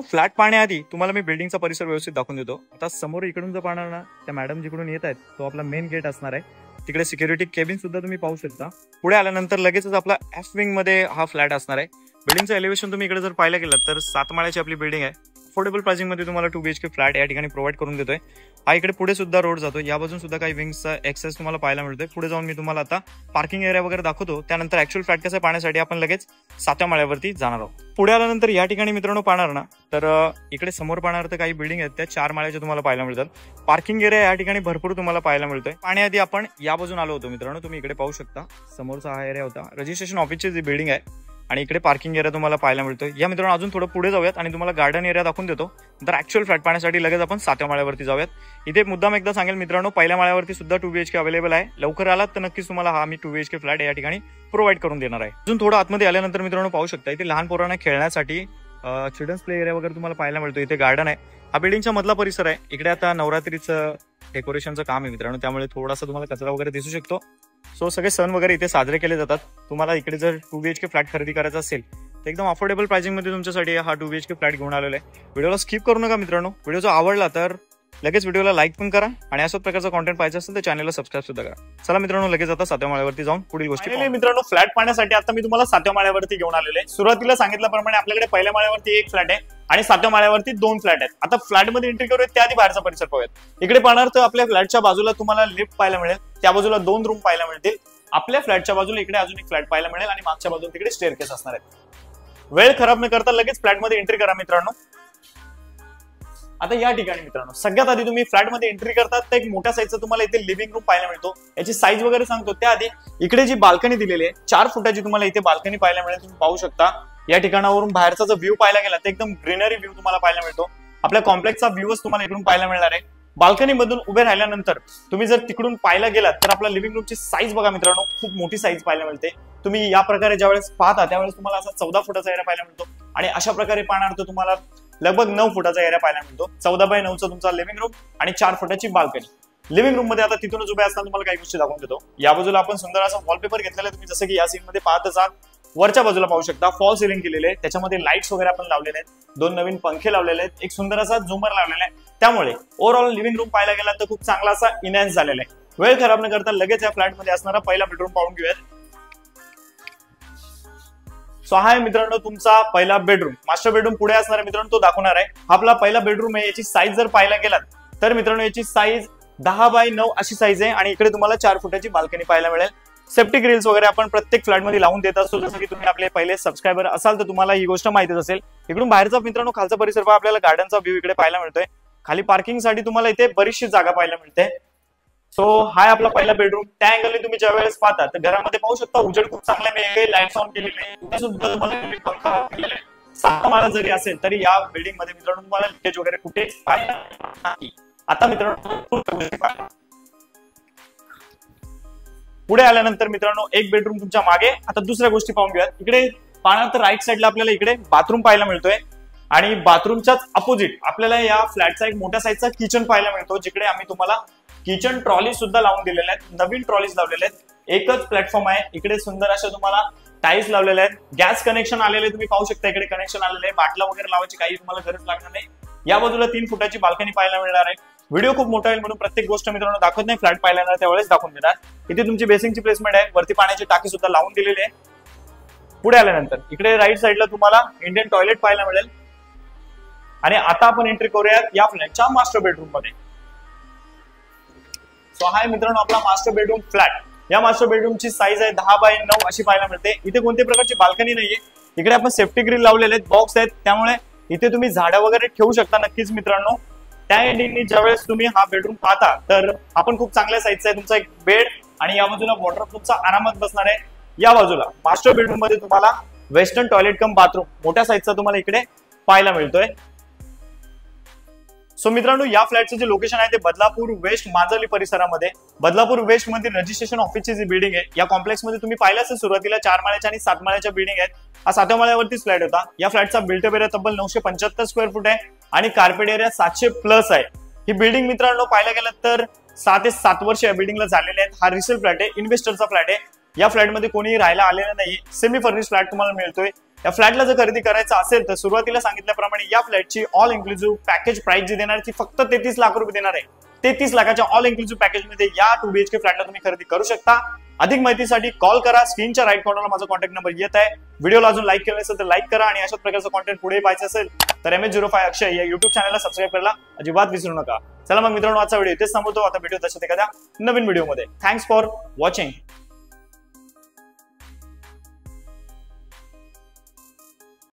Flat पाहण्याआधी तुम्हाला मी बिल्डिंगचा परिसर व्यवस्थित दाखवून देतो। आता समोर इकडून जर पाहणार ना, त्या मॅडम जिकडून येत आहेत तो आपला मेन गेट असणार आहे। तिकडे सिक्युरिटी केबिन सुद्धा तुम्ही पाहू शकता। पुढे आल्यानंतर लगेचच आपला एफ विंग मध्ये हा फ्लॅट असणार आहे। बिल्डिंगचं एलिव्हेशन तुम्ही इकडे जर पाहायला गेलात तर 7 माळ्याची आपली बिल्डिंग आहे। अफोर्डेबल प्राइसिंग मध्ये तुम्हाला 2 BHK फ्लॅट या ठिकाणी प्रोव्हाइड करून देतोय। हा इकडे पुढे सुद्धा रोड जातो, या बाजून सुद्धा काही विंग्सचा एक्सेस तुम्हाला पाहायला मिळतोय। पुढे जाऊन मी तुम्हाला आता पार्किंग एरिया वगैरे दाखवतो, त्यानंतर ऍक्च्युअल फ्लॅट कसं पाहण्यासाठी आपण लगेच 7व्या माळ्यावरती जाणार आहोत। पुढे आल्यानंतर या ठिकाणी मित्रांनो पाहणार ना, तर इकडे समोर पाहणार तर काही बिल्डिंग आहेत त्या 4 माळ्याच्या तुम्हाला पाहायला मिळतात। पार्किंग एरिया या ठिकाणी भरपूर तुम्हाला पाहायला मिळतोय। पाहण्याआधी आपण या बाजून आलो होतो मित्रांनो, तुम्ही इकडे पाहू शकता समोरचा हा एरिया होता। रजिस्ट्रेशन ऑफिसची जी बिल्डिंग आहे आणि इकडे पार्किंग एरिया तुम्हाला पाहायला मिळतोय। या मित्रांनो अजून थोडं पुढे जाऊयात आणि तुम्हाला गार्डन एरिया दाखवून देतो। तर ऍक्च्युअल फ्लॅट पाहण्यासाठी लगेच आपण 7व्या माळ्यावरती जाऊयात। इथे मुद्दाम एकदा सांगेल मित्रांनो, पहिल्या माळ्यावरती सुद्धा 2 BHK अवेलेबल आहे। लवकर आलात तर नक्कीच तुम्हाला हा मी 2 BHK फ्लॅट या ठिकाणी प्रोव्हाइड करून देणार आहे। अजून थोडं आतमध्ये आल्यानंतर मित्रांनो पाहू शकता इथे लहान पोरांना खेळण्यासाठी चिल्ड्रन्स प्ले एरिया वगैरे तुम्हाला पाहायला मिळतो। इथे गार्डन आहे, हा बिल्डिंगचा मधला परिसर आहे। इकडे आता नवरात्रीचं डेकोरेशनचं काम आहे मित्रांनो, त्यामुळे थोडासा तुम्हाला कचरा वगैरे दिसू शकतो। सो सगळे सण वगैरे इथे साजरे केले जातात। तुम्हाला इकडे जर 2 BHK फ्लॅट खरेदी करायचा असेल तर एकदम अफोर्डेबल प्राइसिंग मध्ये तुमच्यासाठी हा 2 BHK फ्लॅट घेऊन आलेला आहे। व्हिडिओला स्किप करू नका मित्रांनो। व्हिडिओ जर आवडला तर लगेच व्हिडिओला लाईक पण करा आणि अशाच प्रकारचा कॉन्टेंट पाहिजे असेल तर चॅनलला सबस्क्राईब सुद्धा करा। चला मित्रांनो लगेच आता 7व्या माळ्यावरती जाऊन पुढील गोष्टी मित्रांनो फ्लॅट पाहण्यासाठी आता मी तुम्हाला 7व्या माळ्यावरती घेऊन आलेले आहे। सुरुवातीला सांगितल्याप्रमाणे आपल्याकडे पहिल्या माळ्यावरती 1 फ्लॅट आहे आणि 7व्या माळ्यावरती 2 फ्लॅट आहेत। आता फ्लॅट मध्ये एंट्री करूया त्याआधी बाहेरचा परिसर पाहूयात। इकडे पाहणार तर आपल्या फ्लॅटच्या बाजूला तुम्हाला लिफ्ट पाहायला मिळेल, त्या बाजूला 2 रूम पाहायला मिळतील। आपल्या फ्लॅटच्या बाजूला इकडे अजून एक फ्लॅट पाहायला मिळेल आणि मागच्या बाजूला तिकडे स्टेअरकेस असणार आहे। वेळ खराब न करता लगेच फ्लॅट मध्ये एंट्री करा मित्रांनो। आता या ठिकाणी मित्रांनो सगळ्यात आधी तुम्ही फ्लॅट मध्ये एंट्री करतात तर एक मोठ्या साईजचा तुम्हाला इथे लिव्हिंग रूम पाहायला मिळतो। याची साईज वगैरे सांगतो त्याआधी इकडे जी बाल्कनी दिलेली आहे 4 फुटाची तुम्हाला इथे बाल्कनी पाहायला मिळेल। तुम्ही पाहू शकता या ठिकाणावरून बाहेरचा जो व्ह्यू पाहायला गेला तर एकदम ग्रीनरी व्ह्यू तुम्हाला पाहायला मिळतो। आपल्या कॉम्प्लेक्सचा व्ह्यूच तुम्हाला इकडून पाहायला मिळणार आहे। बाल्कनी मधून उभे राहिल्यानंतर तुम्ही जर तिकडून पाहायला गेलात तर आपला लिव्हिंग रूमची साईज बघा मित्रांनो, खूप मोठी साईज पाहायला मिळते। तुम्ही या प्रकारे ज्यावेळेस पाहता त्यावेळेस तुम्हाला असा 14 फुटाचा एरिया पाहायला मिळतो आणि अशा प्रकारे पाहणार तर तुम्हाला लगभग 9 फुटाचा एरिया पाहायला मिळतो। 14x9चा तुमचा लिव्हिंग रूम आणि 4 फुटाची बाल्कनी। लिव्हिंग रूम मध्ये आता तिथूनच उभे असताना तुम्हाला काही गोष्टी दाखवून देतो। या बाजूला आपण सुंदर असा वॉलपेपर घेतलेला आहे, तुम्ही जसं की या सीन मध्ये पाहत असाल। वरच्या बाजूला पाहू शकता फॉल सिलिंग केलेले आहे, त्याच्यामध्ये लाईट्स वगैरे आपण लावलेले आहेत। 2 नवीन पंखे लावलेले आहेत, एक सुंदर असा झुमर लावलेला आहे। त्यामुळे ओव्हरऑल लिव्हिंग रूम पाहायला गेला तर खूप चांगला असा इनहॅन्स झालेला आहे। वेळ खराब न करता लगेच या फ्लॅट मध्ये असणारा पहिला बेडरूम पाहून घेऊयात। सो हा आहे मित्रांनो तुमचा पहिला बेडरूम। मास्टर बेडरूम पुढे असणार आहे मित्रांनो, तो दाखवणार आहे। हा आपला पहिला बेडरूम आहे। याची साईज जर पाहायला गेलात तर मित्रांनो याची साईज 10x9 अशी साईज आहे आणि इकडे तुम्हाला 4 फुटाची बाल्कनी पाहायला मिळेल। सेफ्टी ग्रिल्स वगैरे आपण प्रत्येक फ्लॅट मध्ये लावून देत असतो, जसं की तुम्ही आपले पहिले सबस्क्रायबर असाल तर तुम्हाला ही गोष्ट माहितीच असेल। इकडून बाहेरचा मित्रांनो खालचा परिसर पहा, आपल्याला गार्डनचा व्ह्यू इकडे पाहायला मिळतोय। खाली पार्किंग साठी तुम्हाला इथे बरीचशी जागा पाहायला मिळते। सो हा आपला पहिला बेडरूम। त्या अँगलने तुम्ही ज्या वेळेस पाहता तर घरामध्ये पाहू शकता उजेड खूप चांगला आहे, लाईट्स ऑन केलेले आहे, सुद्धा तुम्हाला पंखा केलेला आहे। 7 माळा जरी असेल तरी या बिल्डिंग मध्ये मित्रांनो तुम्हाला लिकेज वगैरे कुठे पाहायला नाही। आता मित्रांनो पुढे आल्यानंतर मित्रांनो एक बेडरूम तुमच्या मागे। आता दुसऱ्या गोष्टी पाहून घेऊयात। इकडे पाहणार तर राईट साईडला आपल्याला इकडे बाथरूम पाहायला मिळतोय आणि बाथरूमच्याच अपोजिट आपल्याला या फ्लॅटचा एक मोठ्या साईजचा किचन पाहायला मिळतो, जिकडे आम्ही तुम्हाला किचन ट्रॉली सुद्धा लावून दिलेल्या आहेत। नवीन ट्रॉलीज लावलेल्या आहेत, एकच प्लॅटफॉर्म आहे। इकडे सुंदर अशा तुम्हाला टाईल्स लावलेले आहेत, गॅस कनेक्शन आलेले तुम्ही पाहू शकता। इकडे कनेक्शन आलेले आहे, बाटला वगैरे लावायची काही तुम्हाला गरज लागणार नाही। या बाजूला 3 फुटाची बाल्कनी पाहायला मिळणार आहे। व्हिडिओ खूप मोठा आहे म्हणून प्रत्येक गोष्ट मित्रांनो दाखवत नाही, फ्लॅट पाहायला येणार त्यावेळेस दाखवून देणार। इथे तुमची बेसिंगची प्लेसमेंट आहे, वरती पाण्याची टाकी सुद्धा लावून दिलेली आहे। पुढे आल्यानंतर इकडे राईट साईडला तुम्हाला इंडियन टॉयलेट पाहायला मिळेल आणि आता आपण एंट्री करूया या फ्लॅटच्या मास्टर बेडरूम मध्ये। सो हा आहे मित्रांनो आपला मास्टर बेडरूम फ्लॅट। या मास्टर बेडरूमची साईज आहे 10x9 अशी पाहायला मिळते। इथे कोणत्याही प्रकारची बाल्कनी नाहीये, इकडे आपण सेफ्टी ग्रिल लावलेले आहेत, बॉक्स आहेत, त्यामुळे इथे तुम्ही झाडं वगैरे ठेवू शकता नक्कीच मित्रांनो। त्या एंडिंगनी ज्यावेळेस तुम्ही हा बेडरूम पाहता तर आपण खूप चांगल्या साईजचा आहे तुमचा एक बेड आणि या बाजूला वॉर्डरोब तुमचा आरामात बसणार आहे। या बाजूला मास्टर बेडरूम मध्ये तुम्हाला वेस्टर्न टॉयलेट कम बाथरूम मोठ्या साईजचा तुम्हाला इकडे पाहायला मिळतोय। सो मित्रांनो या फ्लॅटचे जे लोकेशन आहे ते बदलापूर वेस्ट मांजर्ली परिसरामध्ये। बदलापूर वेस्ट मध्ये रजिस्ट्रेशन ऑफिसची जी बिल्डिंग आहे या कॉम्प्लेक्स मध्ये तुम्ही पाहिलं असेल सुरुवातीला 4 माळ्याच्या आणि 7 माळ्याच्या बिल्डिंग आहेत। हा 7व्या माळ्यावरतीच फ्लॅट होता। या फ्लॅटचा बिल्टअप एरिया तब्बल 975 स्क्वेअर फूट आहे आणि कार्पेट एरिया 700+ आहे। ही बिल्डिंग मित्रांनो पाहायला गेलं तर 6 ते 7 वर्ष या बिल्डिंगला झालेले आहेत। हा रिसेल फ्लॅट आहे, इन्व्हेस्टरचा फ्लॅट आहे। या फ्लॅटमध्ये कोणी राहायला आलेलं नाही, सेमी फर्निश फ्लॅट तुम्हाला मिळतोय। या फ्लॅटला जर खरेदी करायचं असेल तर सुरुवातीला सांगितल्याप्रमाणे या फ्लॅटची ऑल इन्क्लुझिव्ह पॅकेज प्राइस जी देणार ती फक्त 33 लाख रुपये देणार आहे. 33 लाखाच्या ऑल इन्क्लुझिव्ह पॅकेजमध्ये या 2 BHK फ्लॅटला तुम्ही खरेदी करू शकता. अधिक माहितीसाठी कॉल करा. स्क्रीनच्या राईट कॉर्नरला माझा कॉन्टॅक्ट नंबर येत आहे. व्हिडिओला अजून लाईक केलं असेल तर लाईक करा आणि अशाच प्रकारचं कॉन्टेंट पुढे पाहायचं असेल तर MH05 अक्षय या युट्यूब चॅनलला सबस्क्राईब करायला अजिबात विसरू नका. चला मग मित्रांनो, आजचा व्हिडिओ इथेच थांबवतो. आता भेटूया तशाच एखाद्या नवीन व्हिडिओमध्ये. Thanks for watching.